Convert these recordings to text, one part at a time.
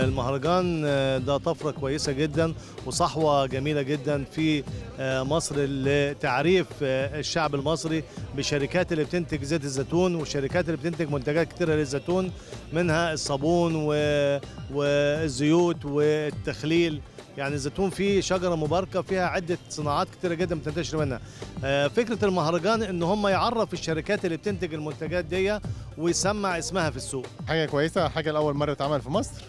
المهرجان ده طفرة كويسة جدا وصحوة جميلة جدا في مصر لتعريف الشعب المصري بالشركات اللي بتنتج زيت الزيتون والشركات اللي بتنتج منتجات كتيرة للزيتون، منها الصابون والزيوت والتخليل. يعني الزيتون فيه شجرة مباركة فيها عدة صناعات كتيرة جدا بتنتشر منها. فكرة المهرجان ان هم يعرف الشركات اللي بتنتج المنتجات دي ويسمع اسمها في السوق. حاجة كويسة، حاجة لأول مرة اتعمل في مصر،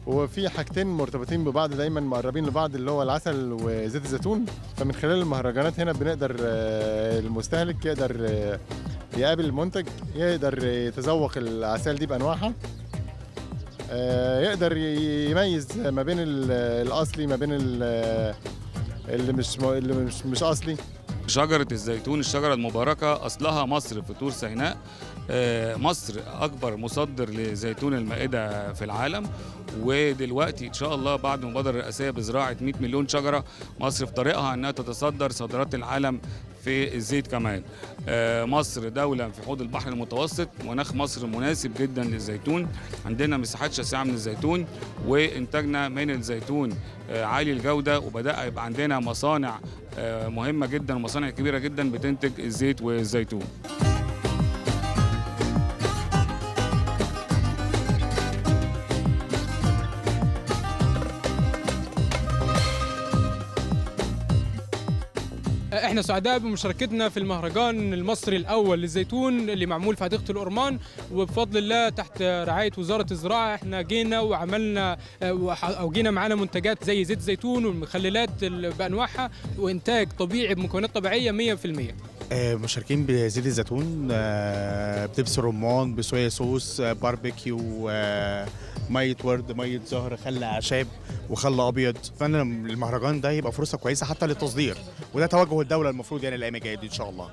وفي حاجتين مرتبطين ببعض دايما مقربين لبعض، اللي هو العسل وزيت الزيتون. فمن خلال المهرجانات هنا بنقدر المستهلك يقدر يقابل المنتج، يقدر يتذوق العسل دي بأنواعها، يقدر يميز ما بين الأصلي ما بين اللي مش أصلي. شجرة الزيتون الشجرة المباركة أصلها مصر في طور سيناء. مصر أكبر مصدر لزيتون المائدة في العالم، ودلوقتي إن شاء الله بعد المبادرة الرئاسية بزراعة 100 مليون شجرة مصر في طريقها أنها تتصدر صادرات العالم في الزيت كمان. مصر دولة في حوض البحر المتوسط، مناخ مصر مناسب جدا للزيتون، عندنا مساحات شاسعة من الزيتون وإنتاجنا من الزيتون عالي الجودة، وبدأ يبقى عندنا مصانع مهمة جدا ومصانع كبيرة جدا بتنتج الزيت والزيتون. احنا سعداء بمشاركتنا في المهرجان المصري الاول للزيتون اللي معمول في حديقه الأورمان، وبفضل الله تحت رعايه وزاره الزراعه احنا جينا وعملنا او جينا معانا منتجات زي زيت الزيتون والمخللات بانواعها وانتاج طبيعي بمكونات طبيعيه 100%. مشاركين بزيت الزيتون، بدبس الرمان، بصويا صوص، باربيكيو، ميه ورد، ميه زهر، خل اعشاب وخل ابيض. فانا المهرجان ده يبقى فرصه كويسه حتى للتصدير، وده توجه الدوله المفروض يعني الايام الجايه دي ان شاء الله.